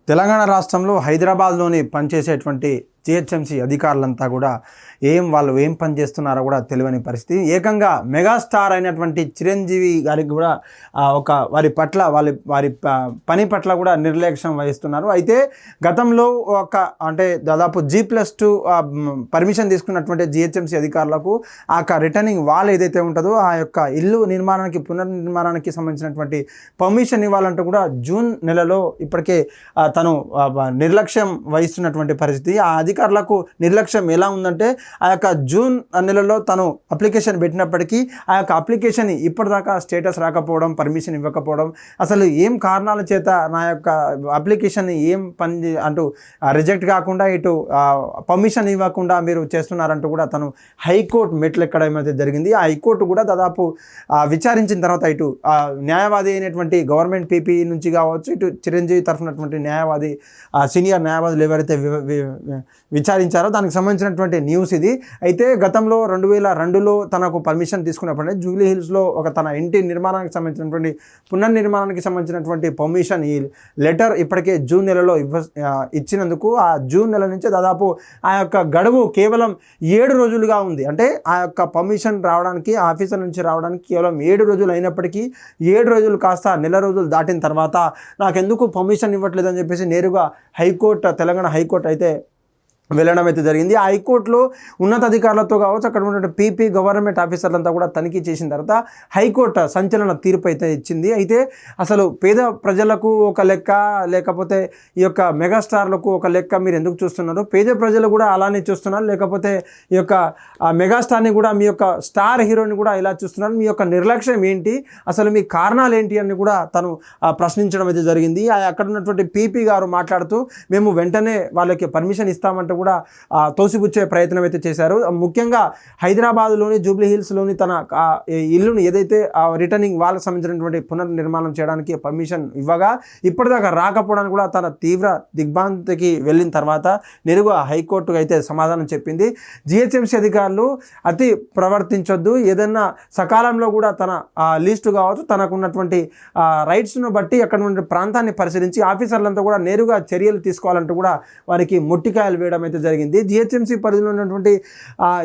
తెలంగాణ రాష్ట్రంలో హైదరాబాద్లోని పనిచేసేటువంటి జిహెచ్ఎంసీ అధికారులంతా కూడా వాళ్ళు ఏం పని చేస్తున్నారో కూడా తెలియని పరిస్థితి. ఏకంగా మెగాస్టార్ అయినటువంటి చిరంజీవి గారికి కూడా వారి పట్ల వారి పని పట్ల కూడా నిర్లక్ష్యం వహిస్తున్నారు. అయితే గతంలో అంటే దాదాపు G+2 పర్మిషన్ తీసుకున్నటువంటి జిహెచ్ఎంసీ అధికారులకు రిటర్నింగ్ వాల్ ఏదైతే ఉంటుందో ఆ యొక్క ఇల్లు నిర్మాణానికి పునర్నిర్మాణానికి సంబంధించినటువంటి పర్మిషన్ ఇవ్వాలంటూ కూడా జూన్ నెలలో ఇప్పటికే తను నిర్లక్ష్యం వహిస్తున్నటువంటి పరిస్థితి. ఆ అధికారులకు నిర్లక్ష్యం ఎలా ఉందంటే ఆ యొక్క జూన్ నెలలో తను అప్లికేషన్ పెట్టినప్పటికీ ఆ యొక్క అప్లికేషన్ ఇప్పటిదాకా స్టేటస్ రాకపోవడం, పర్మిషన్ ఇవ్వకపోవడం, అసలు ఏం కారణాల చేత నా యొక్క అప్లికేషన్ ఏం పని అంటూ రిజెక్ట్ కాకుండా ఇటు పర్మిషన్ ఇవ్వకుండా మీరు చేస్తున్నారంటూ కూడా తను హైకోర్టు మెట్లు ఎక్కడం అయితే జరిగింది. ఆ హైకోర్టు కూడా దాదాపు విచారించిన తర్వాత ఇటు న్యాయవాది అయినటువంటి గవర్నమెంట్ పీపీ నుంచి కావచ్చు, ఇటు చిరంజీవి తరఫునటువంటి న్యాయవాది సీనియర్ న్యాయవాదులు ఎవరైతే విచారించారో దానికి సంబంధించినటువంటి న్యూస్ ఇది. అయితే గతంలో 2002లో తనకు పర్మిషన్ తీసుకున్నప్పుడే జూబ్లీ హిల్స్లో తన ఇంటి నిర్మాణానికి సంబంధించినటువంటి పునర్నిర్మాణానికి సంబంధించినటువంటి పర్మిషన్ ఈ లెటర్ ఇప్పటికే జూన్ నెలలో ఇచ్చినందుకు ఆ జూన్ నెల నుంచి దాదాపు ఆ యొక్క గడువు కేవలం 7 రోజులుగా ఉంది. అంటే ఆ యొక్క పర్మిషన్ రావడానికి ఆఫీసర్ నుంచి రావడానికి కేవలం 7 రోజులు అయినప్పటికీ 7 రోజులు కాస్త నెల రోజులు దాటిన తర్వాత నాకెందుకు పర్మిషన్ ఇవ్వట్లేదని చెప్పేసి నేరుగా తెలంగాణ హైకోర్టు అయితే వెళ్ళడం అయితే జరిగింది. ఆ హైకోర్టులో ఉన్నతాధికారులతో కావచ్చు, అక్కడ ఉన్న పీపీ గవర్నమెంట్ ఆఫీసర్లంతా కూడా తనిఖీ చేసిన తర్వాత హైకోర్టు సంచలన తీర్పు అయితే ఇచ్చింది. అయితే అసలు పేద ప్రజలకు ఒక లెక్క, లేకపోతే ఈ యొక్క మెగాస్టార్లకు ఒక లెక్క మీరు ఎందుకు చూస్తున్నారు? పేద ప్రజలు కూడా అలానే చూస్తున్నారు, లేకపోతే ఈ యొక్క మెగాస్టార్ని కూడా, మీ యొక్క స్టార్ హీరోని కూడా ఇలా చూస్తున్నారు? మీ యొక్క నిర్లక్ష్యం ఏంటి? అసలు మీ కారణాలు ఏంటి అని కూడా తను ప్రశ్నించడం అయితే జరిగింది. అక్కడ ఉన్నటువంటి పీపీ గారు మాట్లాడుతూ మేము వెంటనే వాళ్ళకి పర్మిషన్ ఇస్తామంటే కూడా తోసిపుచ్చే ప్రయత్నం అయితే చేశారు. ముఖ్యంగా హైదరాబాద్లోని జూబ్లీ హిల్స్లోని తన ఇల్లును ఏదైతే రిటర్నింగ్ వాళ్ళకి సంబంధించినటువంటి పునర్నిర్మాణం చేయడానికి పర్మిషన్ ఇవ్వగా ఇప్పటిదాకా రాకపోవడానికి కూడా తన తీవ్ర దిగ్భ్రాంతికి వెళ్ళిన తర్వాత నేరుగా హైకోర్టుకు అయితే సమాధానం చెప్పింది. జిహెచ్ఎంసీ అధికారులు అతి ప్రవర్తించొద్దు, ఏదన్నా సకాలంలో కూడా తన లిస్టు కావచ్చు, తనకున్నటువంటి రైట్స్ను బట్టి అక్కడ ఉన్న ప్రాంతాన్ని పరిశీలించి ఆఫీసర్లంతా కూడా నేరుగా చర్యలు తీసుకోవాలంటూ కూడా వారికి మొట్టికాయలు వేయడం అయితే జరిగింది. జిహెచ్ఎంసీ పరిధిలో ఉన్నటువంటి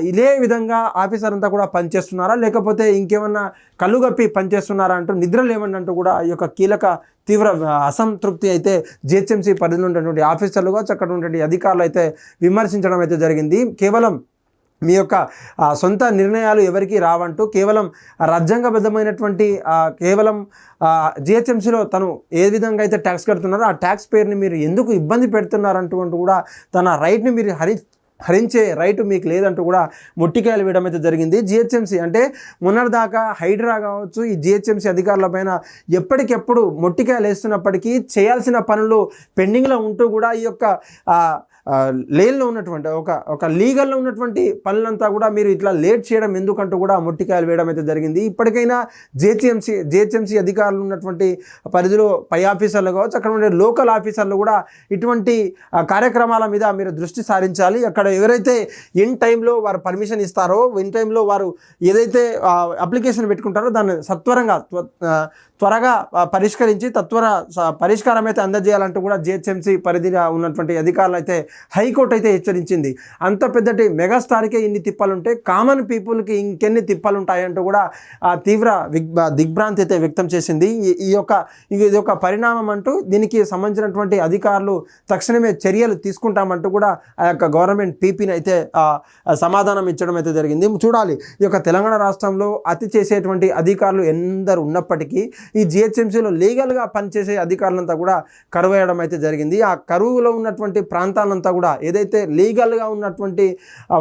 ఇదే విధంగా ఆఫీసర్ అంతా కూడా పనిచేస్తున్నారా, లేకపోతే ఇంకేమన్నా కళ్ళుగప్పి పనిచేస్తున్నారా అంటూ నిద్రలేమన్నంటూ కూడా ఈ యొక్క కీలక తీవ్ర అసంతృప్తి అయితే జిహెచ్ఎంసీ పరిధిలో ఉన్నటువంటి ఆఫీసర్లుగా అక్కడ ఉన్నటువంటి అధికారులు అయితే విమర్శించడం అయితే జరిగింది. కేవలం మీ యొక్క సొంత నిర్ణయాలు ఎవరికి రావంటూ కేవలం రాజ్యాంగబద్ధమైనటువంటి కేవలం జిహెచ్ఎంసీలో తను ఏ విధంగా అయితే ట్యాక్స్ కడుతున్నారో ఆ ట్యాక్స్ పేరుని మీరు ఎందుకు ఇబ్బంది పెడుతున్నారంటూ కూడా తన రైట్ని మీరు హరించే రైటు మీకు లేదంటూ కూడా మొట్టికాయలు వేయడం అయితే జరిగింది. జిహెచ్ఎంసీ అంటే మొన్నటిదాకా హైడ్రా కావచ్చు, ఈ జిహెచ్ఎంసీ అధికారులపైన ఎప్పటికెప్పుడు మొట్టికాయలు వేస్తున్నప్పటికీ చేయాల్సిన పనులు పెండింగ్లో ఉంటూ కూడా ఈ యొక్క లేన్లో ఉన్నటువంటి ఒక లీగల్లో ఉన్నటువంటి పనులంతా కూడా మీరు ఇట్లా లేట్ చేయడం ఎందుకంటూ కూడా మొట్టికాయలు వేయడం అయితే జరిగింది. ఇప్పటికైనా జిహెచ్ఎంసీ అధికారులు ఉన్నటువంటి పరిధిలో పై ఆఫీసర్లు కావచ్చు, అక్కడ ఉండే లోకల్ ఆఫీసర్లు కూడా ఇటువంటి కార్యక్రమాల మీద మీరు దృష్టి సారించాలి. అక్కడ ఎవరైతే ఇన్ టైంలో వారు పర్మిషన్ ఇస్తారో, ఇన్ టైంలో వారు ఏదైతే అప్లికేషన్ పెట్టుకుంటారో దాన్ని త్వరగా పరిష్కరించి పరిష్కారం అయితే అందజేయాలంటూ కూడా జిహెచ్ఎంసీ పరిధిగా ఉన్నటువంటి అధికారులు అయితే హైకోర్టు అయితే హెచ్చరించింది. అంత పెద్దటి మెగాస్టార్కే ఇన్ని తిప్పలుంటే కామన్ పీపుల్కి ఇంకెన్ని తిప్పలుంటాయంటూ కూడా తీవ్ర దిగ్భ్రాంతి అయితే వ్యక్తం చేసింది. ఇది ఒక పరిణామం అంటూ దీనికి సంబంధించినటువంటి అధికారులు తక్షణమే చర్యలు తీసుకుంటామంటూ కూడా ఆ యొక్క గవర్నమెంట్ పీపీని అయితే సమాధానం ఇచ్చడం అయితే జరిగింది. చూడాలి, ఈ యొక్క తెలంగాణ రాష్ట్రంలో అతి చేసేటువంటి అధికారులు ఎందరు ఉన్నప్పటికీ ఈ జిహెచ్ఎంసీలో లీగల్గా పనిచేసే అధికారులంతా కూడా కరువు వేయడం అయితే జరిగింది. ఆ కరువులో ఉన్నటువంటి ప్రాంతాలంతా కూడా ఏదైతే లీగల్గా ఉన్నటువంటి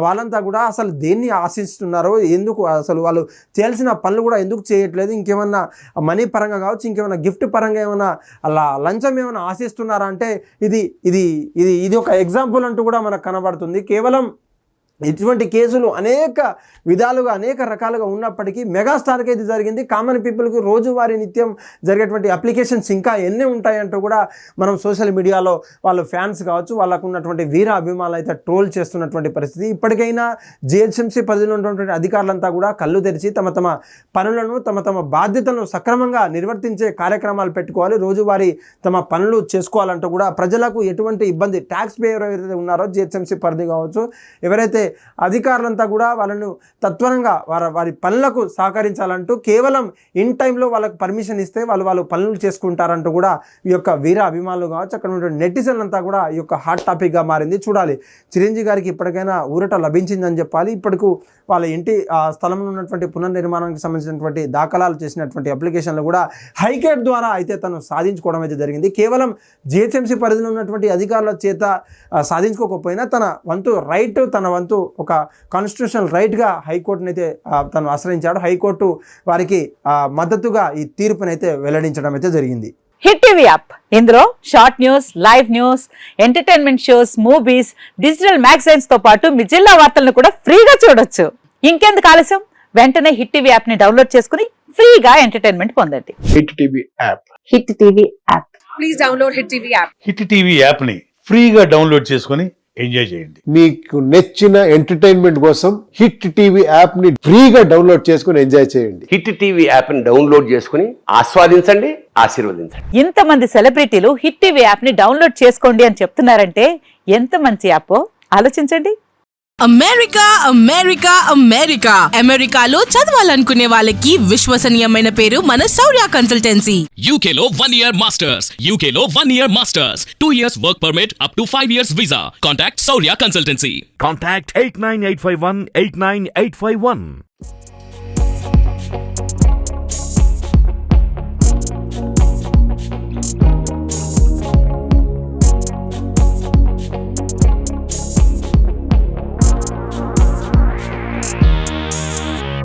వాళ్ళంతా కూడా అసలు దేన్ని ఆశిస్తున్నారో, ఎందుకు అసలు వాళ్ళు చేయాల్సిన పనులు కూడా ఎందుకు చేయట్లేదు, ఇంకేమన్నా మనీ పరంగా కావచ్చు, ఇంకేమన్నా గిఫ్ట్ పరంగా ఏమైనా అలా లంచం ఏమైనా ఆశిస్తున్నారా అంటే ఇది ఒక ఎగ్జాంపుల్ అంటూ కూడా మనకు కనబడుతుంది. కేవలం ఇటువంటి కేసులు అనేక విధాలుగా అనేక రకాలుగా ఉన్నప్పటికీ మెగాస్టార్కి ఇది జరిగింది. కామన్ పీపుల్కి రోజువారీ నిత్యం జరిగేటువంటి అప్లికేషన్స్ ఇంకా ఎన్ని ఉంటాయంటూ కూడా మనం సోషల్ మీడియాలో వాళ్ళ ఫ్యాన్స్ కావచ్చు, వాళ్ళకు ఉన్నటువంటి వీర అభిమానులు అయితే ట్రోల్ చేస్తున్నటువంటి పరిస్థితి. ఇప్పటికైనా జిహెచ్ఎంసీ పరిధిలో ఉన్నటువంటి అధికారులంతా కూడా కళ్ళు తెరిచి తమ తమ పనులను తమ తమ బాధ్యతలను సక్రమంగా నిర్వర్తించే కార్యక్రమాలు పెట్టుకోవాలి, రోజువారీ తమ పనులు చేసుకోవాలంటూ కూడా ప్రజలకు ఎటువంటి ఇబ్బంది, ట్యాక్స్ పేయర్ ఎవరైతే ఉన్నారో జిహెచ్ఎంసీ పరిధి కావచ్చు, ఎవరైతే అధికారులంతా కూడా వాళ్ళను తత్వరంగా వారి పనులకు సహకరించాలంటూ కేవలం ఇన్ టైంలో వాళ్ళకు పర్మిషన్ ఇస్తే వాళ్ళు పనులు చేసుకుంటారంటూ కూడా ఈ యొక్క వీర అభిమానులు కావచ్చు, అక్కడ ఉన్నటువంటి నెటిజన్లు అంతా కూడా ఈ యొక్క హాట్ టాపిక్గా మారింది. చూడాలి చిరంజీవి గారికి ఇప్పటికైనా ఊరట లభించిందని చెప్పాలి. ఇప్పటికు వాళ్ళ ఇంటి స్థలంలో ఉన్నటువంటి పునర్నిర్మాణానికి సంబంధించినటువంటి దాఖలాలు చేసినటువంటి అప్లికేషన్లు కూడా హైకోర్టు ద్వారా అయితే తను సాధించుకోవడం అయితే జరిగింది. కేవలం జిహెచ్ఎంసీ పరిధిలో ఉన్నటువంటి అధికారుల చేత సాధించుకోకపోయినా తన వంతు రైట్, తన వంతు ఒక కాన్స్టిట్యూషనల్ రైట్గా హైకోర్టుని అయితే తను ఆశ్రయించాడు. హైకోర్టు వారికి మద్దతుగా ఈ తీర్పునైతే వెల్లడించడం అయితే జరిగింది. హిట్ టీవీ యాప్, ఇందులో short news, live news, entertainment shows, movies, digital magazines తో పాటు మీ జిల్లా వార్తలను కూడా ఫ్రీగా చూడొచ్చు. ఇంకెందుకు ఆలస్యం, వెంటనే హిట్ టీవీ యాప్ ని డౌన్లోడ్ చేసుకుని ఫ్రీగా ఎంటర్టైన్మెంట్ పొందండి. Hit TV app. Hit TV app. Please download hit TV app. Hit TV app ని ఫ్రీగా డౌన్లోడ్ చేసుకొని ఎంజాయ్ చేయండి. మీకు నచ్చిన ఎంటర్టైన్మెంట్ కోసం హిట్ టీవీ యాప్ ని ఫ్రీగా డౌన్లోడ్ చేసుకుని ఎంజాయ్ చేయండి. హిట్ టీవీ యాప్ ని డౌన్లోడ్ చేసుకుని ఆస్వాదించండి, ఆశీర్వదించండి. ఇంతమంది సెలబ్రిటీలు హిట్ టీవీ యాప్ ని డౌన్లోడ్ చేసుకోండి అని చెప్తున్నారంటే ఎంత మంచి యాప్ ఆలోచించండి. అమెరికా అమెరికా అమెరికా అమెరికాలో చదవాలనుకునే వాళ్ళకి విశ్వసనీయమైన పేరు మన శౌర్య కన్సల్టెన్సీ. UK లో 1 year masters, UK లో 1 year masters, 2 years work permit up to 5 years visa. Contact Saurya Consultancy. Contact 89851 89851.